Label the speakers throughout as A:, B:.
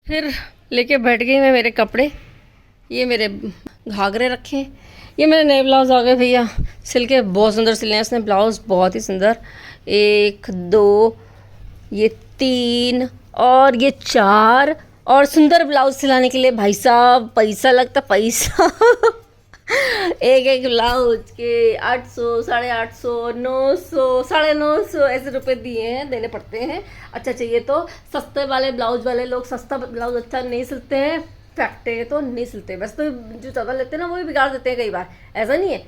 A: फिर लेके बैठ गई मैं मेरे कपड़े। ये मेरे घाघरे रखे, ये मेरे नए ब्लाउज आ गए भैया, सिल के बहुत सुंदर सिले हैं इसने ब्लाउज, बहुत ही सुंदर। 1 2 ये 3 और ये 4। और सुंदर ब्लाउज सिलाने के लिए भाई साहब पैसा लगता, पैसा एक एक ब्लाउज के 800, 850, 900, 950 ऐसे रुपए दिए हैं, देने पड़ते हैं। अच्छा चाहिए तो सस्ते वाले ब्लाउज वाले लोग सस्ता ब्लाउज अच्छा नहीं सिलते हैं, फैक्टे तो नहीं सिलते, वैसे तो जो ज़्यादा लेते हैं ना वो भी बिगाड़ देते हैं कई बार, ऐसा नहीं है।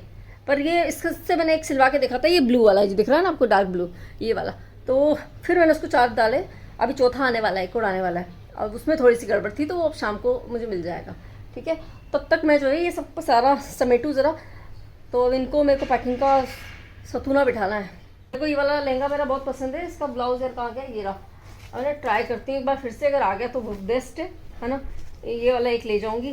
A: पर ये इससे मैंने एक सिलवा के देखा था, ये ब्लू वाला जो दिख रहा है ना आपको, डार्क ब्लू ये वाला। तो फिर मैंने उसको 4 डाले, अभी चौथा आने वाला है, एक और आने वाला है, और उसमें थोड़ी सी गड़बड़ थी तो वो अब शाम को मुझे मिल जाएगा। ठीक है, तब तक मैं जो है ये सब सारा समेटूँ ज़रा। तो अब इनको मेरे को पैकिंग का सतूना बिठाना है। मेरे को ये वाला लहंगा मेरा बहुत पसंद है, इसका ब्लाउज यार कहाँ गया, ये रहा। अब मैं ट्राई करती हूँ एक बार फिर से, अगर आ गया तो बेस्ट है ना। ये वाला एक ले जाऊँगी।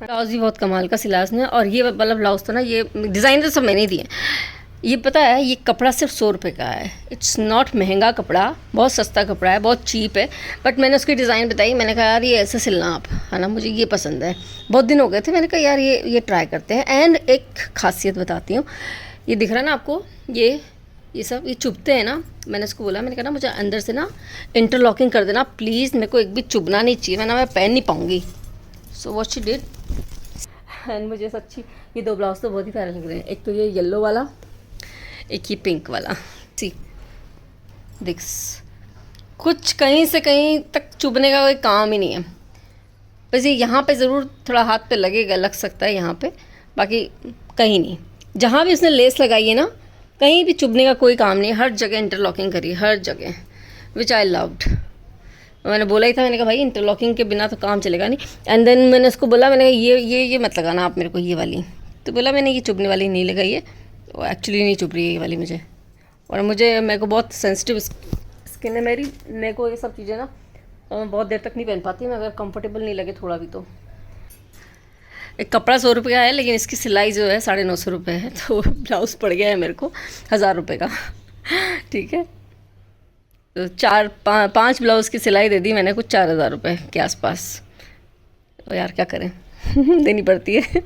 A: ब्लाउज भी बहुत कमाल का सिला इसने, और ये वाला ब्लाउज तो ना, ये डिज़ाइन तो सब मैंने ही दिए। ये पता है ये कपड़ा सिर्फ 100 रुपये का है, इट्स नॉट महंगा कपड़ा, बहुत सस्ता कपड़ा है, बहुत चीप है। बट मैंने उसकी डिज़ाइन बताई, मैंने कहा यार ये ऐसे सिलना आप, है ना, मुझे ये पसंद है, बहुत दिन हो गए थे, मैंने कहा यार ये ट्राई करते हैं। एंड एक खासियत बताती हूँ, ये दिख रहा है ना आपको, ये सब ये चुभते हैं ना, मैंने उसको बोला, मैंने कहा ना मुझे अंदर से ना इंटरलॉकिंग कर देना प्लीज़, मेरे को एक भी चुभना नहीं चाहिए, मैं पहन नहीं पाऊँगी। So what she did. And मुझे सच्ची ये 2 ब्लाउज तो बहुत ही प्यारे लग रहे हैं, एक तो ये येलो वाला, एक ही पिंक वाला। सी दिक्स कुछ कहीं से कहीं तक चुभने का कोई काम ही नहीं है, बस ये यहाँ पे ज़रूर थोड़ा हाथ पे लगेगा, लग सकता है यहाँ पे, बाकी कहीं नहीं। जहाँ भी उसने लेस लगाई है ना, कहीं भी चुभने का कोई काम नहीं, हर जगह इंटरलॉकिंग करी, हर जगह, विच आई लव्ड। मैंने बोला ही था, मैंने कहा भाई इंटरलॉकिंग के बिना तो काम चलेगा नहीं। एंड देन मैंने उसको बोला, मैंने ये मत लगाना आप मेरे को ये वाली, तो बोला मैंने ये चुभने वाली नहीं लगाई है, वो एक्चुअली नहीं चुभ रही है ये वाली मुझे। और मेरे को बहुत सेंसिटिव स्किन है मेरे को ये सब चीज़ें ना बहुत देर तक नहीं पहन पाती मैं, अगर कंफर्टेबल नहीं लगे थोड़ा भी तो। एक कपड़ा 100 रुपये का है, लेकिन इसकी सिलाई जो है 950 रुपये है, तो ब्लाउज़ पड़ गया है मेरे को 1000 रुपये का। ठीक है, तो 5 ब्लाउज़ की सिलाई दे दी मैंने, कुछ 4000 रुपये के आसपास। तो यार क्या करें देनी पड़ती है।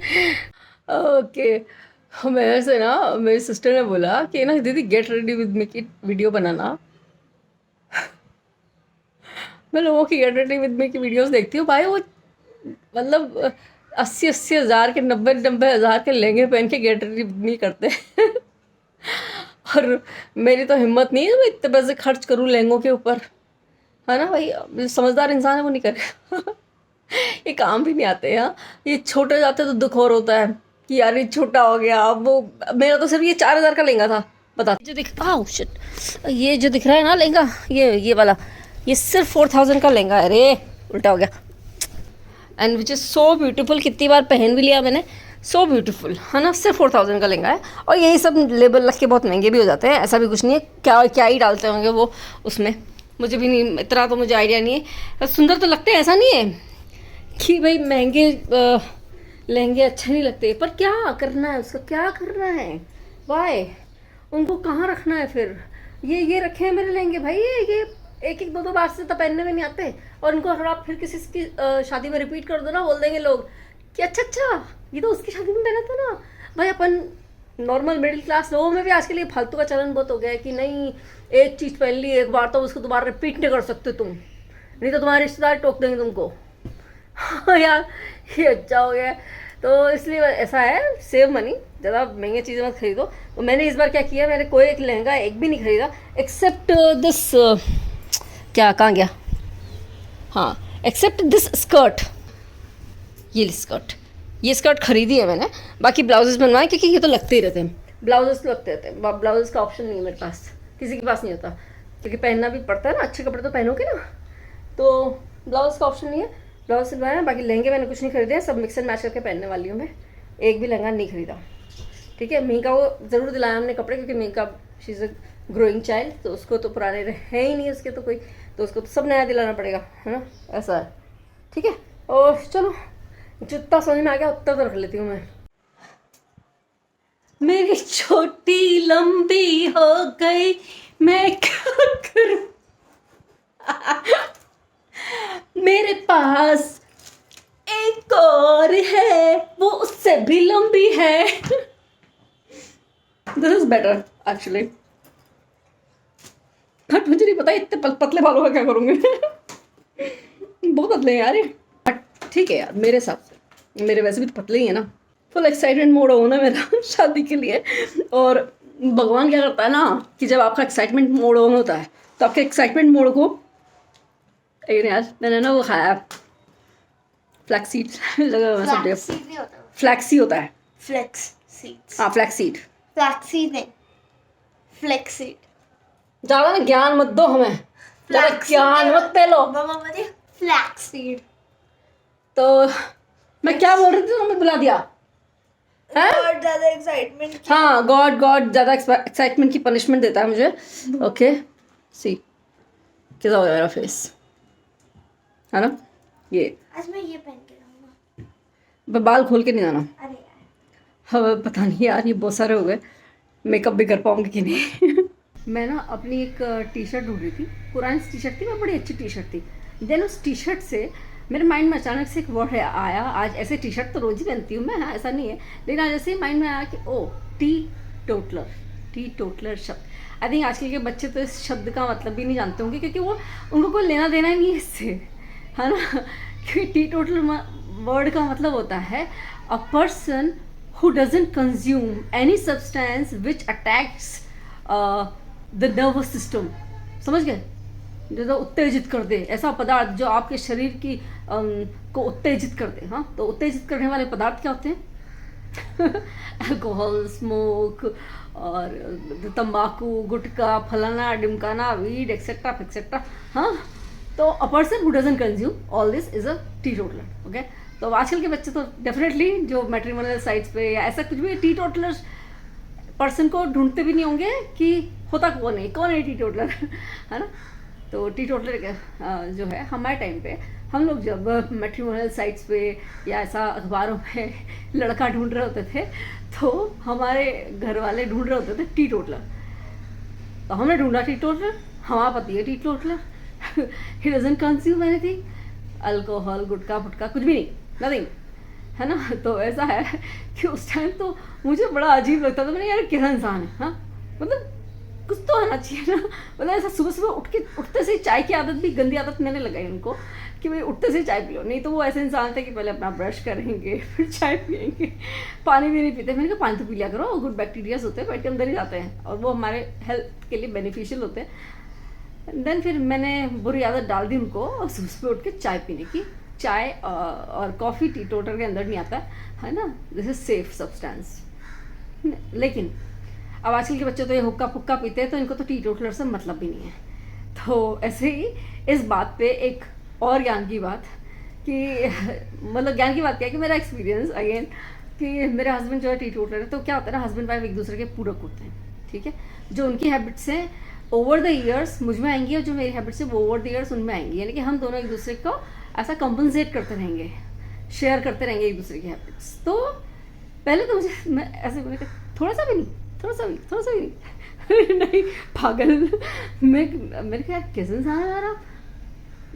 A: ओके, मेरे से ना मेरी सिस्टर ने बोला कि ना दीदी गेट रेडी विद मी की वीडियो बनाना। मैं लोगों की गेट रेडी विद मी की वीडियोस देखती हूँ भाई, वो मतलब 80 हज़ार के 90 हज़ार के लहंगे पहन के गेट रेडी विद मी करते हैं। और मेरी तो हिम्मत नहीं है मैं इतने पैसे खर्च करूँ लहंगों के ऊपर, है ना भाई, समझदार इंसान है वो नहीं करे। ये काम भी नहीं आते हैं, ये छोटे जाते तो दुख और होता है कि यार ये छोटा हो गया। अब वो मेरा तो सिर्फ ये 4000 का लहंगा था, बता जो शिट, ये जो दिख रहा है ना लहंगा, ये वाला, ये सिर्फ 4000 का लहंगा है। अरे उल्टा हो गया। And which is so beautiful, कितनी बार पहन भी लिया मैंने, सो ब्यूटीफुल, है ना। सिर्फ 4000 का लहंगा है, और यही सब लेबल लग के बहुत महंगे भी हो जाते हैं, ऐसा भी कुछ नहीं है, क्या ही डालते होंगे वो उसमें, मुझे भी नहीं इतना तो मुझे आइडिया नहीं है। सुंदर तो लगते हैं, ऐसा नहीं है कि भाई महंगे लहंगे अच्छे नहीं लगते, पर क्या करना है उसका, क्या करना है, वाई उनको कहाँ रखना है फिर। ये रखे हैं मेरे लहंगे भाई, ये एक 2 बार से तो पहनने में नहीं आते, और इनको अगर आप फिर किसी की शादी में रिपीट कर दो ना, बोल देंगे लोग कि अच्छा ये तो उसकी शादी में पहना था ना। भाई अपन नॉर्मल मिडिल क्लास लोगों में भी आजकल ये फालतू का चलन बहुत हो गया है कि नहीं, एक चीज़ पहन ली एक बार तो उसको दोबारा रिपीट नहीं कर सकते तुम, नहीं तो तुम्हारे रिश्तेदार टोक देंगे तुमको। यार ये अच्छा हो गया, तो इसलिए ऐसा है, सेव मनी, ज़्यादा महंगी चीज़ें मत खरीदो। तो मैंने इस बार क्या किया, मैंने कोई एक लहंगा एक भी नहीं खरीदा एक्सेप्ट दिस, क्या कहाँ गया, हाँ एक्सेप्ट दिस स्कर्ट, ये स्कर्ट खरीदी है मैंने, बाकी ब्लाउजेस बनवाए क्योंकि ये तो लगते ही रहते हैं, ब्लाउजेस तो लगते रहते हैं, ब्लाउजेस का ऑप्शन नहीं है मेरे पास, किसी के पास नहीं होता, क्योंकि पहनना भी पड़ता है ना, अच्छे कपड़े तो पहनोगे ना, तो ब्लाउज का ऑप्शन नहीं है। ब्लाउज सिलवाया है, बाकी लहंगे मैंने कुछ नहीं खरीदे हैं, सब मिक्स एंड मैच करके पहनने वाली हूँ मैं, एक भी लहंगा नहीं खरीदा। ठीक है, मीका को ज़रूर दिलाया हमने कपड़े, क्योंकि Mika she is a growing child, तो उसको तो पुराने रहे ही नहीं उसके तो कोई, तो उसको तो सब नया दिलाना पड़ेगा, है ना, ऐसा है। ठीक है, और चलो जितना समझ में आ गया उतना तो रख लेती हूँ मैं। मेरी छोटी लंबी हो गई, मैं क्या करूँ। मेरे पास एक और है, वो उससे भी लंबी है। This is better actually, but मुझे नहीं पता इतने पतले बालों का क्या करूँगी। बहुत पतले हैं यार ये, बट ठीक है यार मेरे हिसाब से, मेरे वैसे भी तो पतले ही है ना। फुल एक्साइटमेंट मोड हो ना मेरा शादी के लिए। और भगवान क्या करता है ना कि जब आपका एक्साइटमेंट मोड ऑन होता है तो आपके एक्साइटमेंट मोड को, यार मैंने ना वो खाया फ्लैक्स सीड लगा हुआ सब जगह।
B: फ्लैक्स नहीं होता,
A: फ्लैक्स ही होता है।
B: Flex seeds.
A: हाँ फ्लैक्स सीड।
B: फ्लैक्स सीड नहीं, फ्लेक्स सीड।
A: ज़्यादा ना ज्ञान मत दो हमें, ज़्यादा ज्ञान मत दे लो।
B: मामा मुझे फ्लैक्स सीड।
A: तो मैं क्या बोल रही थी, तुमने बुला दिया है?
B: और ज़्यादा एक्साइटमेंट।
A: हाँ गॉड ज़्यादा एक्साइटमेंट की पनिशमेंट देता है मुझे। ओके सी कैसा हो गया मेरा फेस, है ना? ये
B: आज मैं ये पहन के रहूँगा।
A: बाल खोल के नहीं जाना।
B: अरे यार
A: हाँ पता नहीं यार, ये बहुत सारे हो गए, मेकअप भी कर पाऊंगी कि नहीं। मैं ना अपनी एक टी शर्ट ढूंढ रही थी, पुरानी टी शर्ट थी, मैं बड़ी अच्छी टी शर्ट थी। देन उस टी शर्ट से मेरे माइंड में अचानक से एक वर्ड आया। आज ऐसे टी शर्ट तो रोज ही पहनती हूँ मैं, हाँ ऐसा नहीं है, लेकिन आज ऐसे ही माइंड में आया कि oh teetotaller. Teetotaller शब्द, आई थिंक आजकल के बच्चे तो इस शब्द का मतलब भी नहीं जानते होंगे, क्योंकि वो उनको कोई लेना देना ही नहीं है इससे, है ना? क्योंकि टी टोटलर वर्ड का मतलब होता है a person who doesn't consume any substance which attacks the nervous system। समझ गए? जो उत्तेजित कर दे, ऐसा पदार्थ जो आपके शरीर की को उत्तेजित कर दे। हाँ तो उत्तेजित करने वाले पदार्थ क्या होते हैं? अल्कोहल, स्मोक और तंबाकू, गुटखा, फलाना डिमकाना, वीड एक्सेट्रा एक्सेट्रा। हाँ तो a person who doesn't consume all this is a T toddler. Okay, तो आजकल के बच्चे तो डेफिनेटली जो मैट्रिमोनियल साइट्स पे या ऐसा कुछ भी टी टोटलर पर्सन को ढूंढते भी नहीं होंगे कि होता कौन है टी टोटलर, है ना? तो टी टोटलर जो है हमारे टाइम पे हम लोग जब मैट्रिमोनियल साइट्स पे या ऐसा अखबारों में लड़का ढूंढ रहे होते थे तो हमारे घर वाले ढूंढ रहे होते थे टी टोटलर। तो हमने ढूंढा टी टोटलर, हमारा पति है teetotaller. He doesn't consume anything, alcohol, gutkha फुटका कुछ भी नहीं, नथिंग, है ना? तो ऐसा है कि उस टाइम तो मुझे बड़ा अजीब लगता था। मैंने यार कैसा इंसान है, हाँ मतलब कुछ तो आना चाहिए ना। मतलब ऐसा सुबह सुबह उठते से चाय की आदत भी गंदी आदत मैंने लगाई उनको कि भाई उठते से चाय पी लो। नहीं तो वो ऐसे इंसान थे कि पहले अपना ब्रश करेंगे फिर चाय पियेंगे, पानी भी नहीं पीते। मैंने कहा पानी तो पी लिया करो, गुड बैक्टीरियाज होते हैं पेट के अंदर ही जाते हैं और वो हमारे हेल्थ के लिए बेनिफिशियल होते हैं। देन फिर मैंने बुरी आदत डाल दी उनको और सुबह सुबह उठ के चाय पीने की। चाय और कॉफ़ी टी टोटल के अंदर नहीं आता है ना, दिस इज सेफ सब्सटेंस। लेकिन अब आजकल के बच्चे तो ये हुक्का फुक्का पीते हैं तो इनको तो टी टोटलर से मतलब भी नहीं है। तो ऐसे ही इस बात पे एक और ज्ञान की बात कि मतलब ज्ञान की बात क्या है कि मेरा एक्सपीरियंस अगेन कि मेरे हस्बैंड जो है टी टोटलर है। तो क्या होता है ना, हस्बैंड वाइफ एक दूसरे के पूरक होते हैं, ठीक है? जो उनकी हैबिट्स हैं ओवर द ईयर्स मुझ में आएंगी और जो मेरी हैबिट्स है वो ओवर द ईयर्स उनमें आएंगी। यानी कि हम दोनों एक दूसरे को ऐसा कंपनसेट करते रहेंगे, शेयर करते रहेंगे एक दूसरे की हैबिट्स। तो पहले तो मुझे मैं ऐसे बोले थोड़ा सा भी नहीं, थोड़ा सा भी नहीं। नहीं पागल, मेरे क्या कैसे इंसान है यार आप।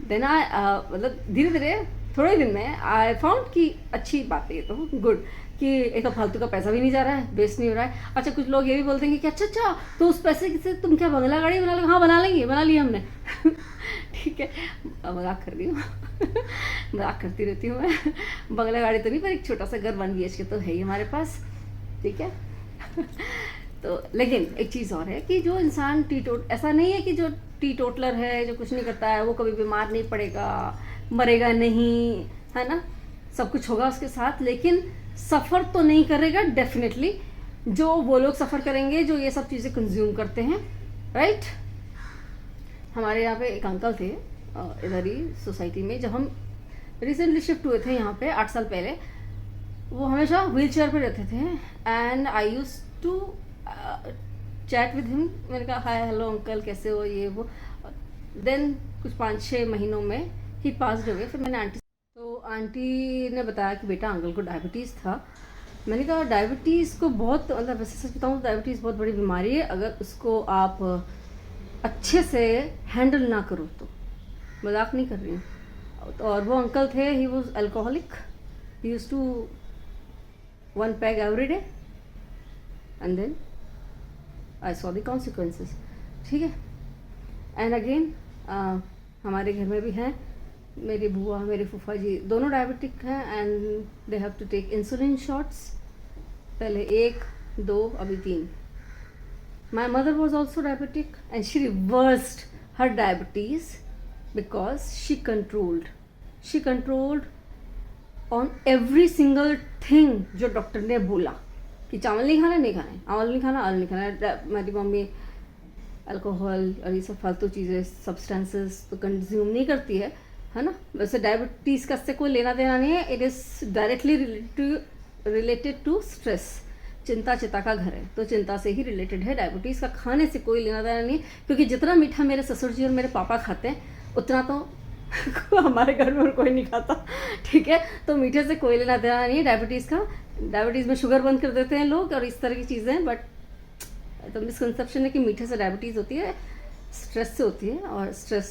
A: देन मतलब धीरे धीरे थोड़े दिन में आई फाउंड कि अच्छी बात है ये तो गुड कि एक फालतू का पैसा भी नहीं जा रहा है, वेस्ट नहीं हो रहा है। अच्छा कुछ लोग ये भी बोलते हैं कि अच्छा तो उस पैसे से तुम क्या बंगला गाड़ी बना लो? हाँ बना लेंगे, बना लिया हमने। ठीक है, मजाक कर रही हूँ। मजाक करती रहती हूँ मैं। बंगला गाड़ी तो नहीं, पर एक छोटा सा घर 1 BHK तो है ही हमारे पास, ठीक है? तो लेकिन एक चीज़ और है कि जो इंसान ऐसा नहीं है कि जो टी टोटलर है, जो कुछ नहीं करता है, वो कभी बीमार नहीं पड़ेगा, मरेगा नहीं, है ना? सब कुछ होगा उसके साथ, लेकिन सफ़र तो नहीं करेगा डेफिनेटली जो वो लोग सफ़र करेंगे जो ये सब चीज़ें कंज्यूम करते हैं, राइट? हमारे यहाँ पे एक अंकल थे इधर ही सोसाइटी में, जब हम रिसेंटली शिफ्ट हुए थे यहाँ पे 8 साल पहले। वो हमेशा व्हील चेयर पर रहते थे and I use to chat with him. मैंने कहा हाय हेलो अंकल कैसे हो, ये वो। देन कुछ 5-6 महीनों में ही पास्ड अवे। फिर मैंने आंटी ने बताया कि बेटा अंकल को डायबिटीज़ था। मैंने कहा डायबिटीज़ को बहुत, मतलब वैसे सच बताऊँ तो डायबिटीज़ बहुत बड़ी बीमारी है, अगर उसको आप अच्छे से हैंडल ना करो तो। मजाक नहीं कर रही हूँ, और वो अंकल थे, he was alcoholic, he use to 1 peg every day and then I saw the consequences, ठीक है। एंड अगेन हमारे घर में भी हैं, मेरी बुआ मेरे फूफा जी दोनों डायबिटिक हैं and they have to take insulin shots, पहले 1, 2, अभी 3। My mother was also diabetic and she reversed her diabetes because she controlled on every single thing जो डॉक्टर ने बोला कि चावल नहीं खाना, नहीं खाना है, चावल नहीं खाना, आलू नहीं खाना। मेरी मम्मी अल्कोहल और ये सब फालतू चीज़ें सब्सटेंसेस तो कंज्यूम नहीं करती है ना। वैसे डायबिटीज़ का से कोई लेना देना नहीं है, it is directly related to stress. चिंता चिता का घर है, तो चिंता से ही रिलेटेड है। डायबिटीज़ का खाने से कोई लेना देना नहीं है, क्योंकि जितना मीठा मेरे ससुर जी और मेरे पापा खाते हैं उतना तो हमारे घर में और कोई नहीं खाता, ठीक है। तो मीठे से कोई लेना देना नहीं है डायबिटीज़ का। डायबिटीज़ में शुगर बंद कर देते हैं लोग और इस तरह की चीज़ें, बट तो मिसकंसेप्शन है कि मीठे से डायबिटीज़ होती है, स्ट्रेस से होती है, और स्ट्रेस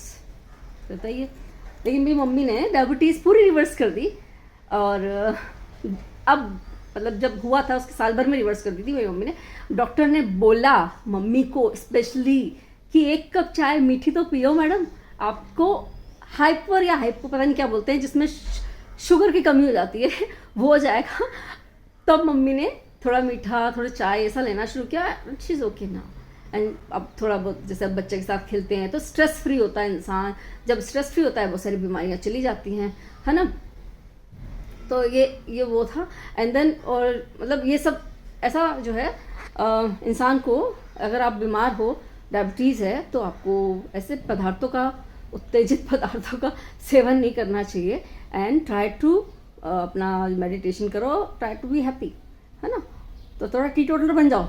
A: रहता ही है। लेकिन मेरी मम्मी ने डायबिटीज़ पूरी रिवर्स कर दी, और अब मतलब जब हुआ था उसके साल भर में रिवर्स कर दी थी मेरी मम्मी ने। डॉक्टर ने बोला मम्मी को स्पेशली कि 1 कप चाय मीठी तो पियो मैडम, आपको हाइपर या हाइपो पता नहीं क्या बोलते हैं, जिसमें शुगर की कमी हो जाती है, वो हो जाएगा। तब मम्मी ने थोड़ा मीठा, थोड़ा चाय ऐसा लेना शुरू किया। शी इज़ ओके ना। एंड अब थोड़ा बहुत जैसे अब बच्चे के साथ खेलते हैं तो स्ट्रेस फ्री होता है इंसान, जब स्ट्रेस फ्री होता है बहुत सारी बीमारियाँ चली जाती हैं, है ना। तो ये वो था। एंड देन और मतलब ये सब ऐसा जो है इंसान को, अगर आप बीमार हो, डायबिटीज़ है, तो आपको ऐसे पदार्थों का, उत्तेजित पदार्थों का सेवन नहीं करना चाहिए। एंड ट्राई टू अपना मेडिटेशन करो, ट्राई टू बी हैप्पी, है ना। तो थोड़ा टी टोटलर बन जाओ,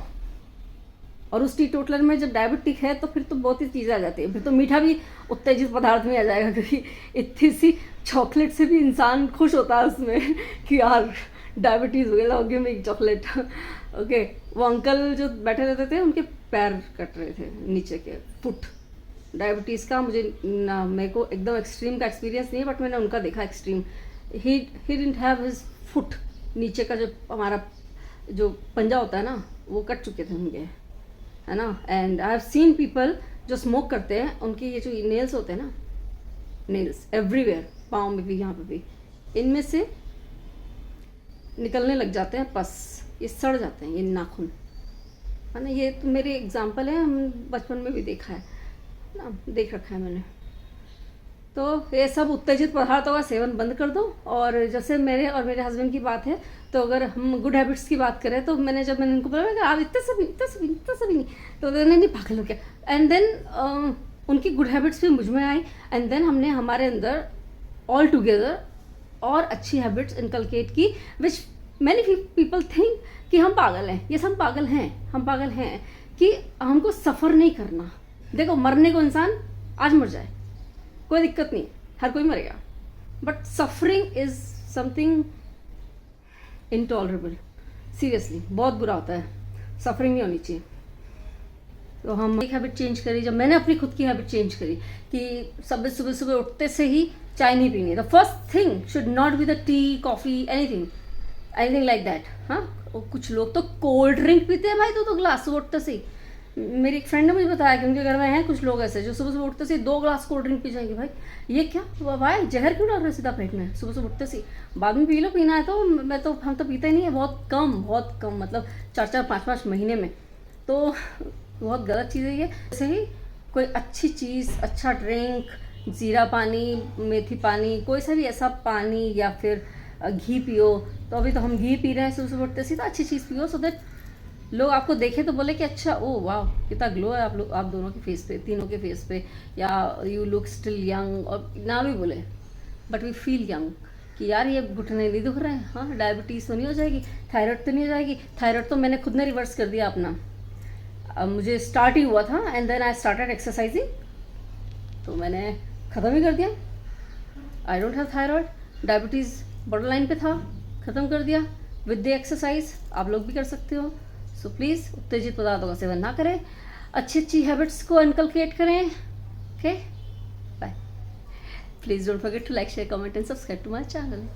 A: और उस टी टोटलर में जब डायबिटिक है तो फिर तो बहुत ही चीज़ें आ जाती है, फिर तो मीठा भी उत्तेजित पदार्थ में आ जाएगा, क्योंकि इतनी सी चॉकलेट से भी इंसान खुश होता है उसमें कि यार डायबिटीज़ हो गया, लाओगे में एक चॉकलेट। ओके, वो अंकल जो बैठे रहते थे उनके पैर कट रहे थे नीचे के, फुट। डायबिटीज़ का मेरे को एकदम एक्सट्रीम का एक्सपीरियंस नहीं है, बट मैंने उनका देखा extreme. He didn't have his foot, नीचे का जो हमारा जो पंजा होता है ना, वो कट चुके थे उनके, है ना। And I have seen people जो स्मोक करते हैं, उनके ये जो नेल्स होते हैं ना, नेल्स एवरीवेयर, पाँव में भी, यहाँ पे भी, इनमें से निकलने लग जाते हैं पस, ये सड़ जाते हैं, ये नाखून, है ना। ये तो मेरे एग्जांपल है, हम बचपन में भी देखा है ना, देख रखा है मैंने। तो ये सब उत्तेजित पदार्थों का सेवन बंद कर दो। और जैसे मेरे और मेरे हस्बैंड की बात है, तो अगर हम गुड हैबिट्स की बात करें, तो जब मैंने उनको बोला कि आप इतने से भी नहीं, तो नहीं पागल हो गया। एंड देन उनकी गुड हैबिट्स भी मुझ में आई, एंड देन हमने हमारे अंदर ऑल टुगेदर और अच्छी हैबिट्स इनकलकेट की, विच मैनी पीपल थिंक कि हम पागल हैं। ये सब पागल हैं, हम पागल हैं कि हमको सफ़र नहीं करना। देखो, मरने को इंसान आज मर जाए, कोई दिक्कत नहीं, हर कोई मरेगा, but suffering is something intolerable. Seriously बहुत बुरा होता है, सफरिंग नहीं होनी चाहिए। तो हम एक हैबिट चेंज करी, जब मैंने अपनी खुद की हैबिट चेंज करी कि सुबह सुबह उठते से ही चाय नहीं पीनी। The first thing should not be the T, coffee, anything like that. हाँ, और कुछ लोग तो कोल्ड ड्रिंक पीते हैं भाई, तो ग्लास उठते से ही। मेरी एक फ्रेंड ने मुझे बताया कि उनके घर में हैं कुछ लोग ऐसे जो सुबह उठते से 2 ग्लास कोल्ड ड्रिंक पी जाएंगे। भाई ये क्या भाई, जहर क्यों डाल रहे सीधा पेट में सुबह उठते से? बाद में पी लो, पीना है तो। हम तो पीते ही नहीं है, बहुत कम, मतलब 4-4, 5-5 महीने में। तो बहुत गलत चीज़ है ये। जैसे ही कोई अच्छी चीज़, अच्छा ड्रिंक, जीरा पानी, मेथी पानी, कोई सा भी ऐसा पानी, या फिर घी पियो। तो अभी तो हम घी पी रहे हैं सुबह उठते से, तो अच्छी चीज़ पियो, सो दैट लोग आपको देखे तो बोले कि अच्छा, ओ वाह, कितना ग्लो है आप दोनों के फेस पे, तीनों के फेस पे, या यू लुक स्टिल यंग। और ना भी बोले, बट वी फील यंग कि यार ये घुटने नहीं दुख रहे हैं। हाँ, डायबिटीज़ तो नहीं हो जाएगी, थायराइड तो नहीं हो जाएगी। थायराइड तो मैंने खुद ने रिवर्स कर दिया अपना। अब मुझे स्टार्ट ही हुआ था, and then I started exercising, तो मैंने ख़त्म ही कर दिया। I don't have thyroid, diabetes borderline पे था, ख़त्म कर दिया विद द एक्सरसाइज। आप लोग भी कर सकते हो। सो प्लीज़ उत्तेजित पदार्थों का सेवन ना करें, अच्छी हैबिट्स को इनकलकेट करें। Okay, bye. Please don't forget to like, share, comment and subscribe to my channel.